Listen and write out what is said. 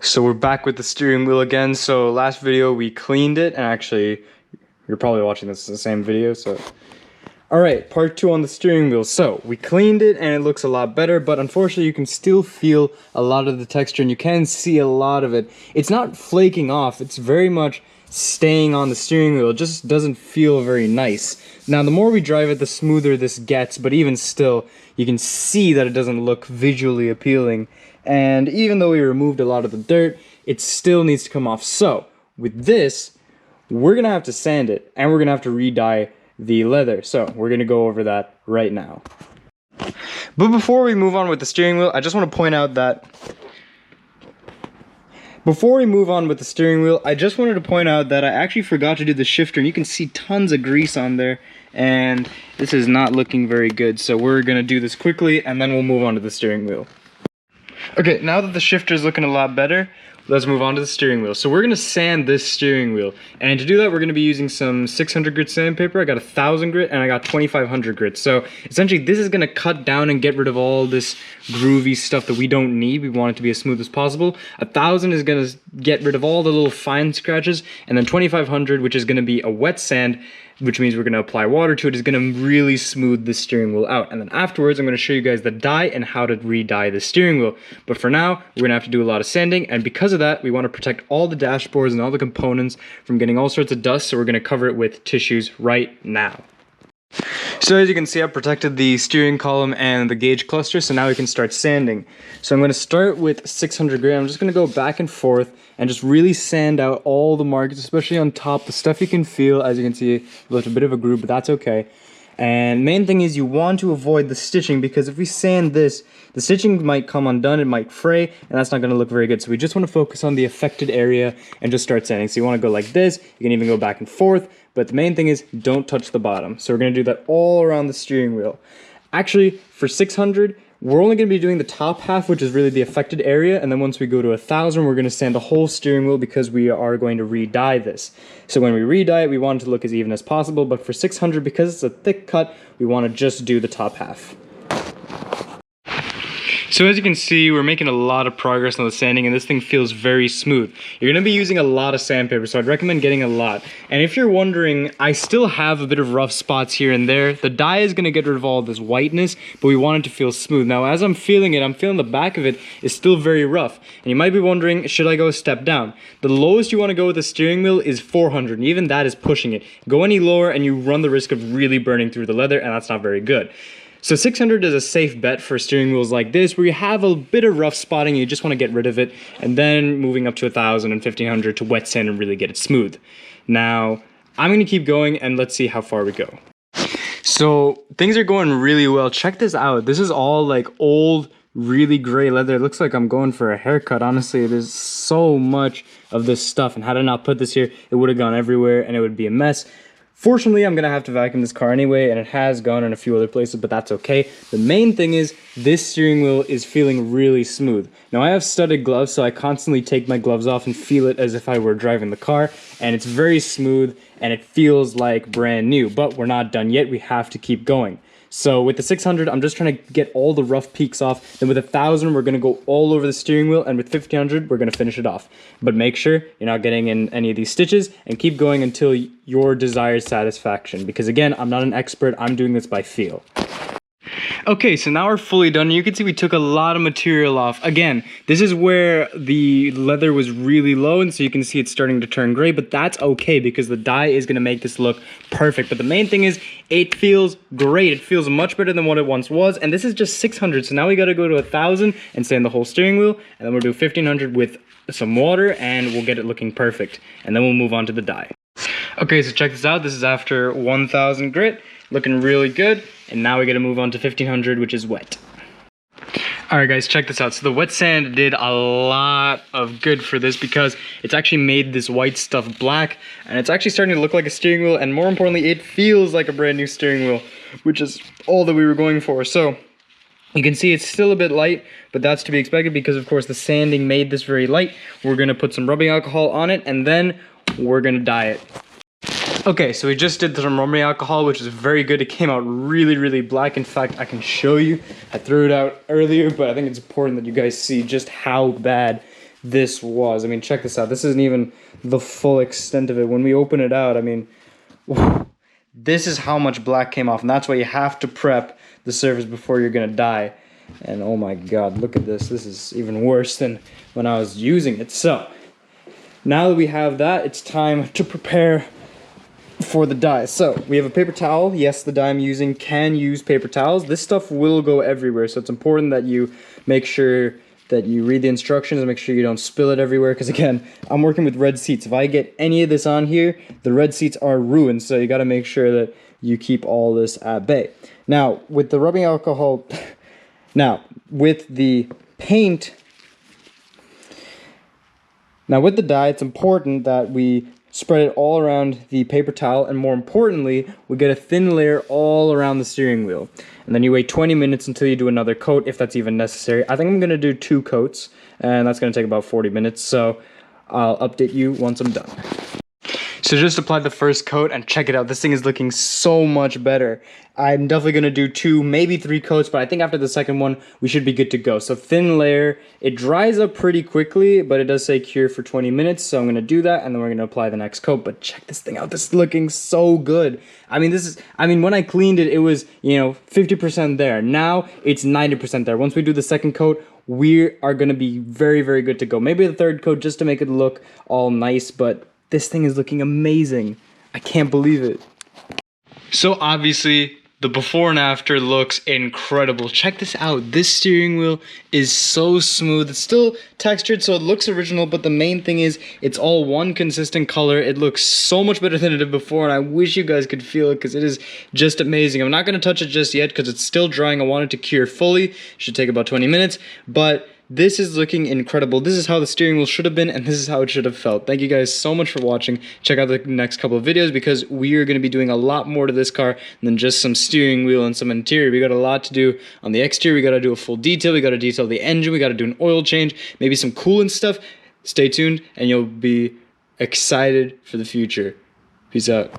So we're back with the steering wheel again. So last video we cleaned it, and actually you're probably watching this as the same video, so alright, part 2 on the steering wheel. So we cleaned it and it looks a lot better, but unfortunately you can still feel a lot of the texture and you can see a lot of it. It's not flaking off, it's very much staying on the steering wheel. It just doesn't feel very nice. Now the more we drive it, the smoother this gets, but even still you can see that it doesn't look visually appealing. And even though we removed a lot of the dirt, it still needs to come off. So with this, we're gonna have to sand it and we're gonna have to re-dye the leather. So we're gonna go over that right now. But before we move on with the steering wheel, I just want to point out that I actually forgot to do the shifter, and you can see tons of grease on there, and this is not looking very good. So we're gonna do this quickly and then we'll move on to the steering wheel. Okay, now that the shifter is looking a lot better, let's move on to the steering wheel. So we're going to sand this steering wheel. And to do that, we're going to be using some 600 grit sandpaper. I got 1000 grit and I got 2500 grit. So essentially this is going to cut down and get rid of all this groovy stuff that we don't need. We want it to be as smooth as possible. 1000 is going to get rid of all the little fine scratches. And then 2500, which is going to be a wet sand, which means we're going to apply water to it, is going to really smooth the steering wheel out. And then afterwards, I'm going to show you guys the dye and how to re-dye the steering wheel. But for now, we're going to have to do a lot of sanding, and because of that, we want to protect all the dashboards and all the components from getting all sorts of dust, so we're going to cover it with tissues right now. So as you can see, I've protected the steering column and the gauge cluster, so now we can start sanding. So I'm going to start with 600 grit. I'm just going to go back and forth and just really sand out all the markings, especially on top, the stuff you can feel. As you can see, left a bit of a groove, but that's okay. And main thing is you want to avoid the stitching, because if we sand this, the stitching might come undone, it might fray, and that's not going to look very good. So we just want to focus on the affected area and just start sanding. So you want to go like this, you can even go back and forth, but the main thing is don't touch the bottom. So we're going to do that all around the steering wheel. Actually, for 600, we're only going to be doing the top half, which is really the affected area, and then once we go to 1000, we're going to sand the whole steering wheel because we are going to re-dye this. So when we re-dye it, we want it to look as even as possible, but for 600, because it's a thick cut, we want to just do the top half. So as you can see, we're making a lot of progress on the sanding, and this thing feels very smooth. You're going to be using a lot of sandpaper, so I'd recommend getting a lot. And if you're wondering, I still have a bit of rough spots here and there. The dye is going to get rid of all this whiteness, but we want it to feel smooth. Now, as I'm feeling it, I'm feeling the back of it is still very rough. And you might be wondering, should I go a step down? The lowest you want to go with the steering wheel is 400, and even that is pushing it. Go any lower and you run the risk of really burning through the leather, and that's not very good. So 600 is a safe bet for steering wheels like this, where you have a bit of rough spotting, you just want to get rid of it, and then moving up to 1000 and 1500 to wet sand and really get it smooth. Now, I'm going to keep going and let's see how far we go. So things are going really well. Check this out. This is all like old, really gray leather. It looks like I'm going for a haircut. Honestly, there's so much of this stuff, and had I not put this here, it would have gone everywhere and it would be a mess. Fortunately, I'm going to have to vacuum this car anyway, and it has gone in a few other places, but that's okay. The main thing is this steering wheel is feeling really smooth. Now, I have studded gloves, so I constantly take my gloves off and feel it as if I were driving the car, and it's very smooth, and it feels like brand new. But we're not done yet. We have to keep going. So with the 600, I'm just trying to get all the rough peaks off. Then with 1000, we're going to go all over the steering wheel. And with 1500, we're going to finish it off. But make sure you're not getting in any of these stitches, and keep going until your desired satisfaction. Because again, I'm not an expert. I'm doing this by feel. Okay, so now we're fully done. You can see we took a lot of material off. Again, this is where the leather was really low, and so you can see it's starting to turn gray, but that's okay because the dye is going to make this look perfect. But the main thing is it feels great. It feels much better than what it once was, and this is just 600. So now we got to go to 1000 and sand the whole steering wheel, and then we'll do 1500 with some water, and we'll get it looking perfect. And then we'll move on to the dye. Okay, so check this out. This is after 1000 grit. Looking really good, and now we gotta move on to 1500, which is wet. Alright guys, check this out. So the wet sand did a lot of good for this, because it's actually made this white stuff black, and it's actually starting to look like a steering wheel, and more importantly, it feels like a brand new steering wheel, which is all that we were going for. So you can see it's still a bit light, but that's to be expected because of course the sanding made this very light. We're gonna put some rubbing alcohol on it, and then we're gonna dye it. Okay, so we just did some rubbing alcohol, which is very good. It came out really, really black. In fact, I can show you. I threw it out earlier, but I think it's important that you guys see just how bad this was. I mean, check this out. This isn't even the full extent of it. When we open it out, I mean, this is how much black came off, and that's why you have to prep the surface before you're gonna dye. And oh my god, look at this. This is even worse than when I was using it. So now that we have that, it's time to prepare for the dye. So we have a paper towel. Yes, the dye I'm using can use paper towels. This stuff will go everywhere, so it's important that you make sure that you read the instructions and make sure you don't spill it everywhere, because again, I'm working with red seats. If I get any of this on here, the red seats are ruined, so you got to make sure that you keep all this at bay. Now, with the rubbing alcohol, now with the paint, now with the dye, it's important that we spread it all around the paper towel, and more importantly, we get a thin layer all around the steering wheel. And then you wait 20 minutes until you do another coat, if that's even necessary. I think I'm gonna do 2 coats, and that's gonna take about 40 minutes, so I'll update you once I'm done. So just applied the first coat, and check it out, this thing is looking so much better. I'm definitely gonna do 2, maybe 3 coats, but I think after the second one, we should be good to go. So thin layer, it dries up pretty quickly, but it does say cure for 20 minutes, so I'm gonna do that, and then we're gonna apply the next coat. But check this thing out, this is looking so good. I mean, when I cleaned it, it was, 50% there. Now, it's 90% there. Once we do the second coat, we are gonna be very, very good to go. Maybe the third coat just to make it look all nice, but this thing is looking amazing. I can't believe it. So obviously, the before and after looks incredible. Check this out. This steering wheel is so smooth. It's still textured, so it looks original, but the main thing is it's all one consistent color. It looks so much better than it did before, and I wish you guys could feel it because it is just amazing. I'm not going to touch it just yet because it's still drying. I want it to cure fully. It should take about 20 minutes, but this is looking incredible. This is how the steering wheel should have been, and this is how it should have felt. Thank you guys so much for watching. Check out the next couple of videos because we are going to be doing a lot more to this car than just some steering wheel and some interior. We got a lot to do on the exterior. We got to do a full detail. We got to detail the engine. We got to do an oil change, maybe some coolant stuff. Stay tuned, and you'll be excited for the future. Peace out.